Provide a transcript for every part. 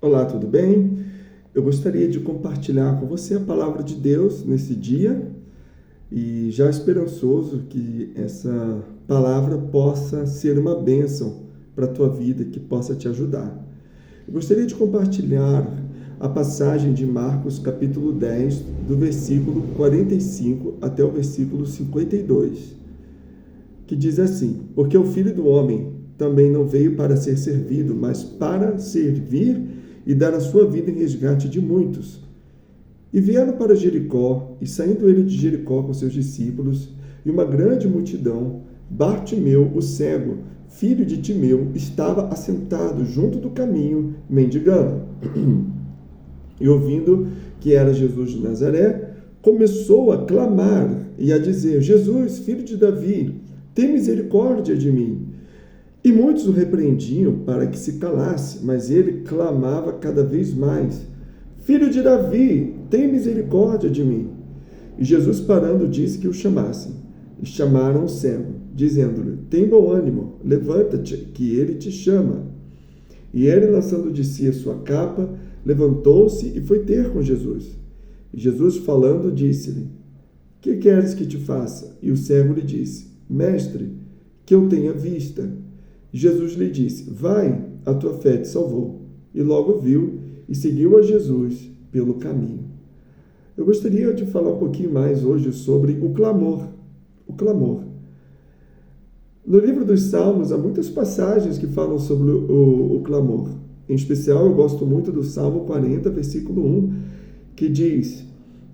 Olá, tudo bem? Eu gostaria de compartilhar com você a palavra de Deus nesse dia e já esperançoso que essa palavra possa ser uma bênção para a tua vida, que possa te ajudar. Eu gostaria de compartilhar a passagem de Marcos, capítulo 10, do versículo 45 até o versículo 52, que diz assim: Porque o Filho do Homem também não veio para ser servido, mas para servir e dar a sua vida em resgate de muitos. E vieram para Jericó, e saindo ele de Jericó com seus discípulos, e uma grande multidão, Bartimeu, o cego, filho de Timeu, estava assentado junto do caminho, mendigando. E ouvindo que era Jesus de Nazaré, começou a clamar e a dizer: Jesus, filho de Davi, tem misericórdia de mim. E muitos o repreendiam para que se calasse, mas ele clamava cada vez mais: Filho de Davi, tem misericórdia de mim. E Jesus, parando, disse que o chamassem. E chamaram o cego, dizendo-lhe: Tem bom ânimo, levanta-te, que ele te chama. E ele, lançando de si a sua capa, levantou-se e foi ter com Jesus. E Jesus, falando, disse-lhe: Que queres que te faça? E o cego lhe disse: Mestre, que eu tenha vista. Jesus lhe disse: Vai, a tua fé te salvou. E logo viu e seguiu a Jesus pelo caminho. Eu gostaria de falar um pouquinho mais hoje sobre o clamor. O clamor. No livro dos Salmos, há muitas passagens que falam sobre o clamor. Em especial, eu gosto muito do Salmo 40, versículo 1, que diz: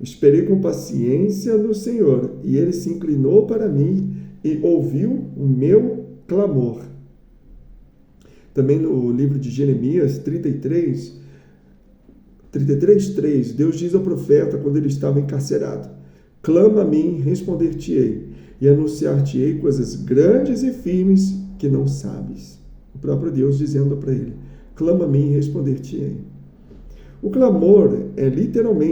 Esperei com paciência no Senhor, e ele se inclinou para mim e ouviu o meu clamor. Também no livro de Jeremias 33:3, Deus diz ao profeta quando ele estava encarcerado: Clama a mim, responder-te-ei, e anunciar-te-ei coisas grandes e firmes que não sabes. O próprio Deus dizendo para ele: Clama a mim, responder-te-ei. O clamor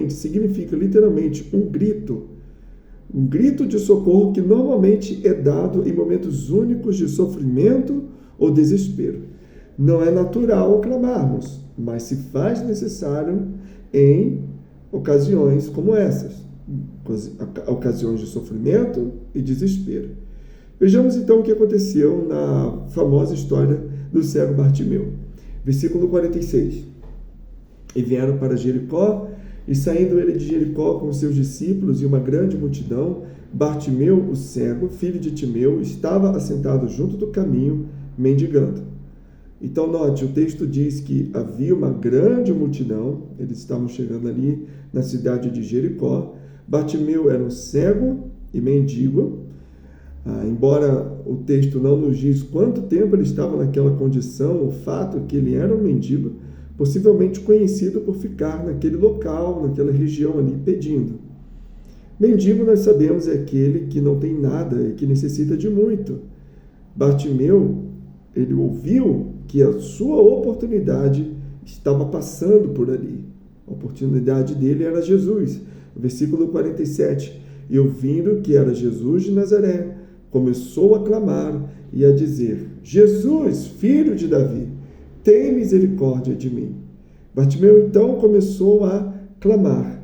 significa literalmente um grito de socorro que normalmente é dado em momentos únicos de sofrimento ou desespero. Não é natural clamarmos, mas se faz necessário em ocasiões como essas, ocasiões de sofrimento e desespero. Vejamos então o que aconteceu na famosa história do cego Bartimeu. Versículo 46. E vieram para Jericó, e saindo ele de Jericó com seus discípulos e uma grande multidão, Bartimeu, o cego, filho de Timeu, estava assentado junto do caminho, mendigando. Então, note, o texto diz que havia uma grande multidão, eles estavam chegando ali na cidade de Jericó. Bartimeu era um cego e mendigo. Embora o texto não nos diz quanto tempo ele estava naquela condição, o fato é que ele era um mendigo, possivelmente conhecido por ficar naquele local, naquela região ali, pedindo. Mendigo, nós sabemos, é aquele que não tem nada e que necessita de muito. Bartimeu, ele ouviu que a sua oportunidade estava passando por ali. A oportunidade dele era Jesus. Versículo 47. E ouvindo que era Jesus de Nazaré, começou a clamar e a dizer: Jesus, filho de Davi, tem misericórdia de mim. Bartimeu então começou a clamar.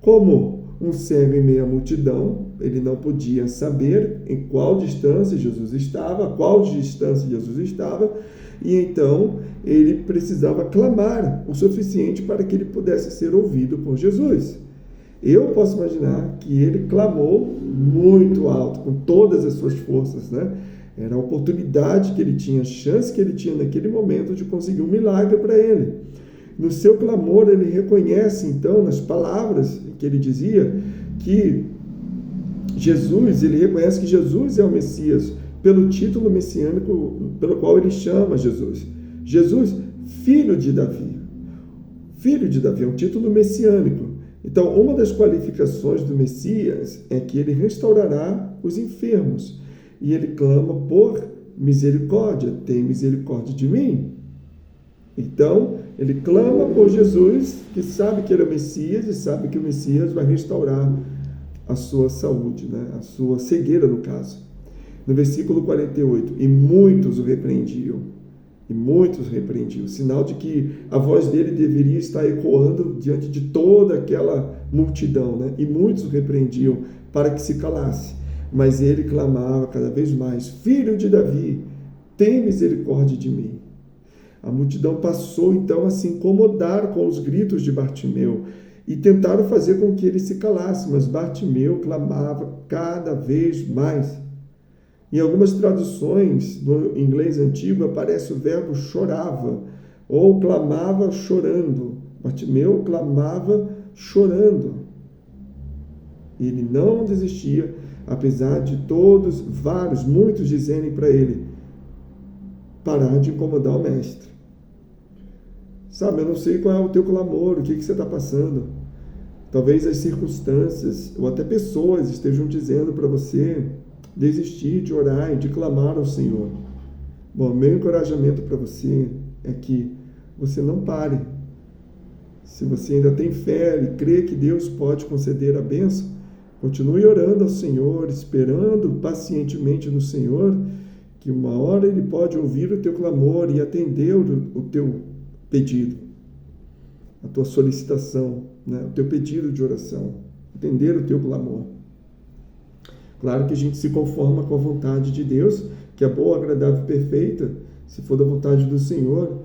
Como um cego em meio à multidão, ele não podia saber em qual distância Jesus estava, a qual distância Jesus estava, e então ele precisava clamar o suficiente para que ele pudesse ser ouvido por Jesus. Eu posso imaginar que ele clamou muito alto, com todas as suas forças, né? Era a oportunidade que ele tinha, a chance que ele tinha naquele momento de conseguir um milagre para ele. No seu clamor, ele reconhece, então, nas palavras que ele dizia, que ele reconhece que Jesus é o Messias, pelo título messiânico pelo qual ele chama Jesus. Jesus, filho de Davi. Filho de Davi é um título messiânico. Então, uma das qualificações do Messias é que ele restaurará os enfermos. E ele clama por misericórdia. Tem misericórdia de mim? Então, ele clama por Jesus, que sabe que ele é o Messias e sabe que o Messias vai restaurar a sua saúde, né? A sua cegueira, no caso. No versículo 48, e muitos o repreendiam. E muitos repreendiam, sinal de que a voz dele deveria estar ecoando diante de toda aquela multidão, né? E muitos repreendiam para que se calasse. Mas ele clamava cada vez mais: Filho de Davi, tem misericórdia de mim. A multidão passou então a se incomodar com os gritos de Bartimeu e tentaram fazer com que ele se calasse, mas Bartimeu clamava cada vez mais. Em algumas traduções do inglês antigo aparece o verbo chorava ou clamava chorando. Bartimeu clamava chorando. Ele não desistia, apesar de muitos dizerem para ele parar de incomodar o mestre. Sabe, eu não sei qual é o teu clamor, o que você está passando. Talvez as circunstâncias ou até pessoas estejam dizendo para você desistir de orar e de clamar ao Senhor. Bom, meu encorajamento para você é que você não pare. Se você ainda tem fé e crê que Deus pode conceder a bênção, continue orando ao Senhor, esperando pacientemente no Senhor, que uma hora Ele pode ouvir o teu clamor e atender o teu pedido, a tua solicitação, né? O teu pedido de oração, atender o teu clamor. Claro que a gente se conforma com a vontade de Deus, que é boa, agradável e perfeita. Se for da vontade do Senhor,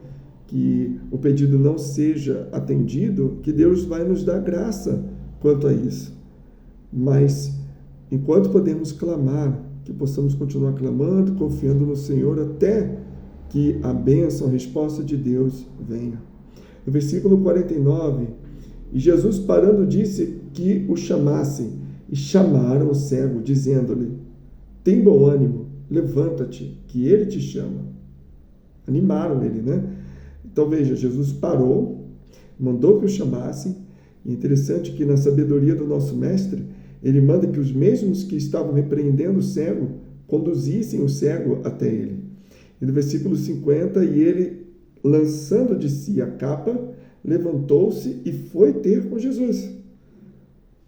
que o pedido não seja atendido, que Deus vai nos dar graça quanto a isso. Mas, enquanto podemos clamar, que possamos continuar clamando, confiando no Senhor, até que a bênção, a resposta de Deus venha. No versículo 49, e Jesus parando disse que o chamassem, e chamaram o cego, dizendo-lhe: tem bom ânimo, levanta-te, que ele te chama. Animaram ele, né? Então veja, Jesus parou, mandou que o chamassem, e é interessante que na sabedoria do nosso mestre, ele manda que os mesmos que estavam repreendendo o cego, conduzissem o cego até ele. E no versículo 50, e ele, lançando de si a capa, levantou-se e foi ter com Jesus.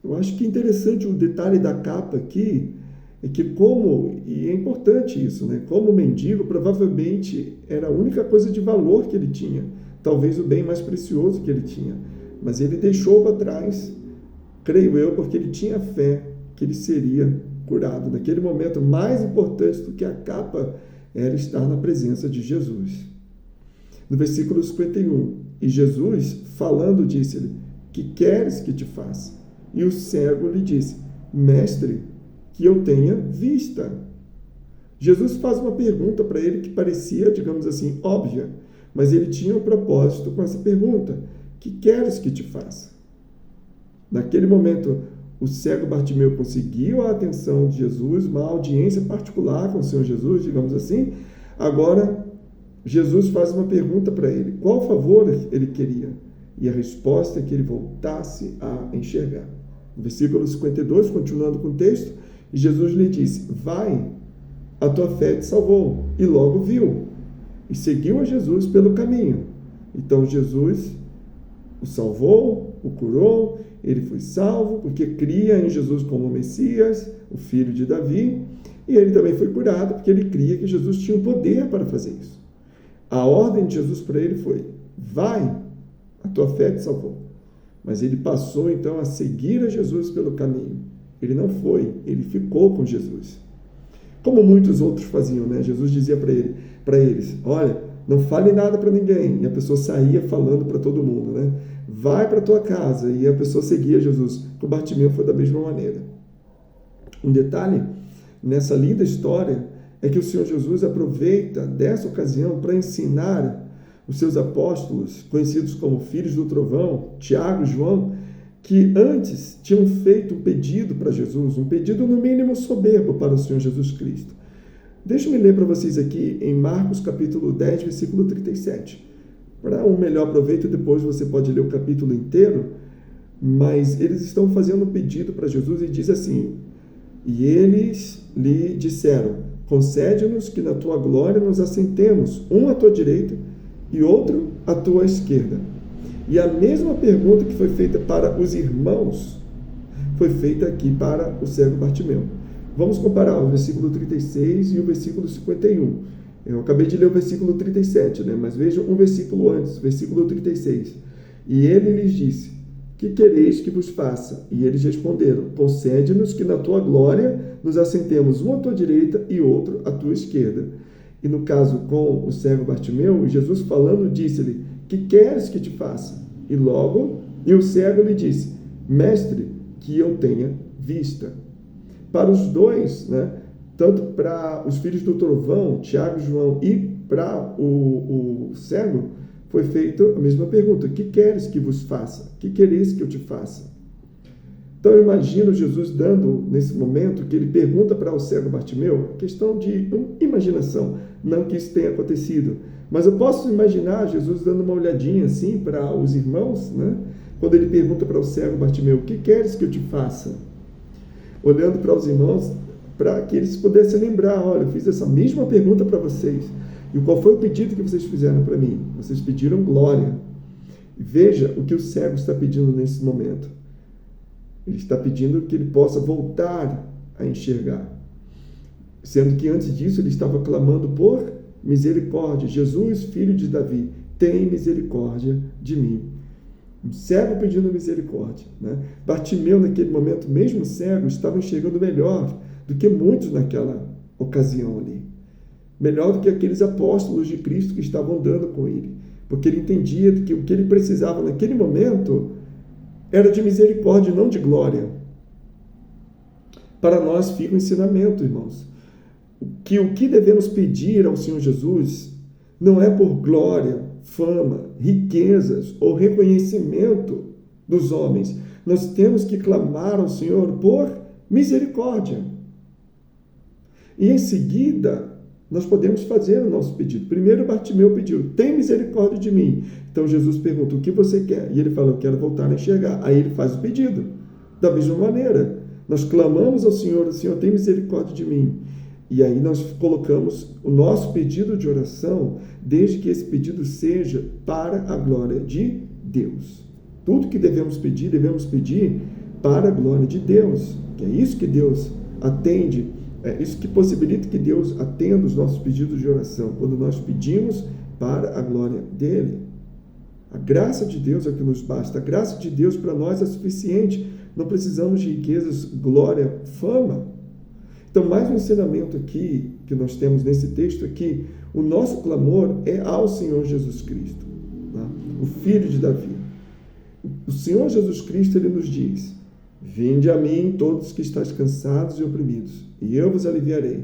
Eu acho que é interessante o detalhe da capa aqui, é que e é importante isso, né? Como mendigo, provavelmente era a única coisa de valor que ele tinha, talvez o bem mais precioso que ele tinha, mas ele deixou para trás, creio eu, porque ele tinha fé que ele seria curado. Naquele momento, mais importante do que a capa era estar na presença de Jesus. No versículo 51, e Jesus, falando, disse-lhe: que queres que te faça? E o cego lhe disse: mestre, que eu tenha vista. Jesus faz uma pergunta para ele que parecia, digamos assim, óbvia, mas ele tinha um propósito com essa pergunta: que queres que te faça? Naquele momento, o cego Bartimeu conseguiu a atenção de Jesus, uma audiência particular com o Senhor Jesus, digamos assim. Agora, Jesus faz uma pergunta para ele: qual favor ele queria? E a resposta é que ele voltasse a enxergar. No versículo 52, continuando com o texto, Jesus lhe disse: vai, a tua fé te salvou. E logo viu, e seguiu a Jesus pelo caminho. Então Jesus o salvou, o curou, ele foi salvo, porque cria em Jesus como Messias, o filho de Davi, e ele também foi curado, porque ele cria que Jesus tinha o poder para fazer isso. A ordem de Jesus para ele foi: vai, a tua fé te salvou. Mas ele passou então a seguir a Jesus pelo caminho. Ele não foi, ele ficou com Jesus. Como muitos outros faziam, né? Jesus dizia para eles: olha, não fale nada para ninguém. E a pessoa saía falando para todo mundo, né? Vai para tua casa. E a pessoa seguia Jesus. Com Bartimeu foi da mesma maneira. Um detalhe nessa linda história é que o Senhor Jesus aproveita dessa ocasião para ensinar os seus apóstolos, conhecidos como filhos do trovão, Tiago e João, que antes tinham feito um pedido para Jesus, um pedido no mínimo soberbo para o Senhor Jesus Cristo. Deixa-me ler para vocês aqui em Marcos capítulo 10, versículo 37. Para um melhor proveito, depois você pode ler o capítulo inteiro, mas eles estão fazendo um pedido para Jesus e diz assim: e eles lhe disseram: concede-nos que na tua glória nos assentemos, um à tua direita e outro à tua esquerda. E a mesma pergunta que foi feita para os irmãos foi feita aqui para o cego Bartimeu. Vamos comparar o versículo 36 e o versículo 51. Eu acabei de ler o versículo 37, né? Mas vejam um versículo antes, versículo 36. E ele lhes disse: que quereis que vos faça? E eles responderam: concede-nos que na tua glória nos assentemos um à tua direita e outro à tua esquerda. E no caso com o cego Bartimeu, Jesus falando, disse-lhe: que queres que te faça? E o cego lhe disse: mestre, que eu tenha vista. Para os dois, né, tanto para os filhos do trovão, Tiago e João, e para o cego, foi feita a mesma pergunta: que queres que vos faça? Que quereis que eu te faça? Então eu imagino Jesus dando, nesse momento, que ele pergunta para o cego Bartimeu, questão de imaginação, não que isso tenha acontecido, mas eu posso imaginar Jesus dando uma olhadinha assim para os irmãos, né? Quando ele pergunta para o cego Bartimeu: o que queres que eu te faça? Olhando para os irmãos, para que eles pudessem lembrar: olha, eu fiz essa mesma pergunta para vocês. E qual foi o pedido que vocês fizeram para mim? Vocês pediram glória. Veja o que o cego está pedindo nesse momento. Ele está pedindo que ele possa voltar a enxergar. Sendo que antes disso ele estava clamando por misericórdia. Jesus, filho de Davi, tem misericórdia de mim. Um cego pedindo misericórdia, né? Bartimeu, naquele momento, mesmo cego, estava enxergando melhor do que muitos naquela ocasião ali. Melhor do que aqueles apóstolos de Cristo que estavam andando com ele. Porque ele entendia que o que ele precisava naquele momento era de misericórdia, não de glória. Para nós fica o ensinamento, irmãos, que o que devemos pedir ao Senhor Jesus não é por glória, fama, riquezas ou reconhecimento dos homens. Nós temos que clamar ao Senhor por misericórdia. E em seguida, nós podemos fazer o nosso pedido. Primeiro, Bartimeu pediu: tem misericórdia de mim. Então Jesus pergunta: o que você quer? E ele fala: eu quero voltar a enxergar. Aí ele faz o pedido. Da mesma maneira, nós clamamos ao Senhor: o Senhor tem misericórdia de mim. E aí nós colocamos o nosso pedido de oração, desde que esse pedido seja para a glória de Deus. Tudo que devemos pedir para a glória de Deus. Que é isso que Deus atende, é isso que possibilita que Deus atenda os nossos pedidos de oração, quando nós pedimos para a glória dele. A graça de Deus é o que nos basta. A graça de Deus para nós é suficiente. Não precisamos de riquezas, glória, fama. Então, mais um ensinamento aqui, que nós temos nesse texto aqui: o nosso clamor é ao Senhor Jesus Cristo, tá? O Filho de Davi. O Senhor Jesus Cristo, ele nos diz: vinde a mim todos que estáis cansados e oprimidos, e eu vos aliviarei.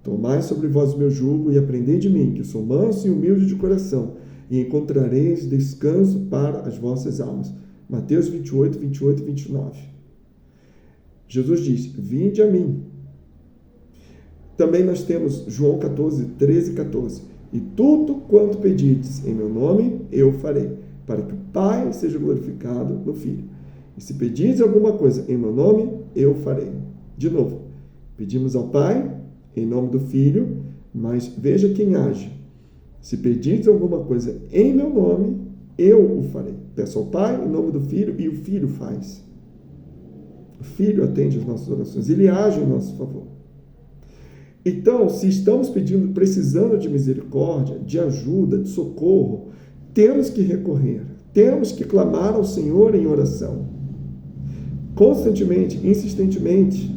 Tomai sobre vós o meu jugo e aprendei de mim, que sou manso e humilde de coração, e encontrareis descanso para as vossas almas. Mateus 28, 28 e 29. Jesus diz: vinde a mim. Também nós temos João 14, 13 e 14. E tudo quanto pedides em meu nome, eu farei, para que o Pai seja glorificado no Filho. E se pedires alguma coisa em meu nome, eu farei. De novo, pedimos ao Pai, em nome do Filho, mas veja quem age. Se pedires alguma coisa em meu nome, eu o farei. Peço ao Pai, em nome do Filho, e o Filho faz. O Filho atende as nossas orações, ele age em nosso favor. Então, se estamos precisando de misericórdia, de ajuda, de socorro, temos que recorrer, temos que clamar ao Senhor em oração. Constantemente, insistentemente,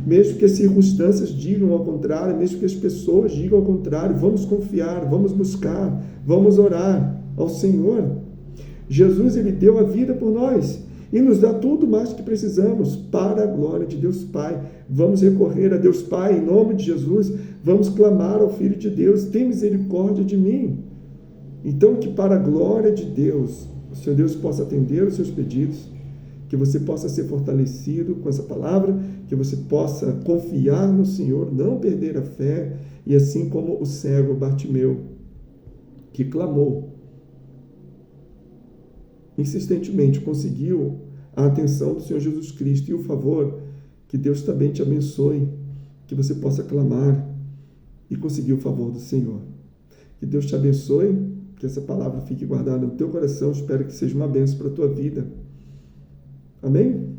mesmo que as circunstâncias digam ao contrário, mesmo que as pessoas digam ao contrário, vamos confiar, vamos buscar, vamos orar ao Senhor. Jesus, ele deu a vida por nós e nos dá tudo mais que precisamos para a glória de Deus Pai. Vamos recorrer a Deus Pai em nome de Jesus, vamos clamar ao Filho de Deus: tem misericórdia de mim. Então, que para a glória de Deus, o Senhor Deus possa atender os seus pedidos, que você possa ser fortalecido com essa palavra, que você possa confiar no Senhor, não perder a fé, e assim como o cego Bartimeu, que clamou insistentemente, conseguiu a atenção do Senhor Jesus Cristo e o favor, que Deus também te abençoe, que você possa clamar e conseguir o favor do Senhor. Que Deus te abençoe, que essa palavra fique guardada no teu coração. Espero que seja uma bênção para a tua vida. Amém?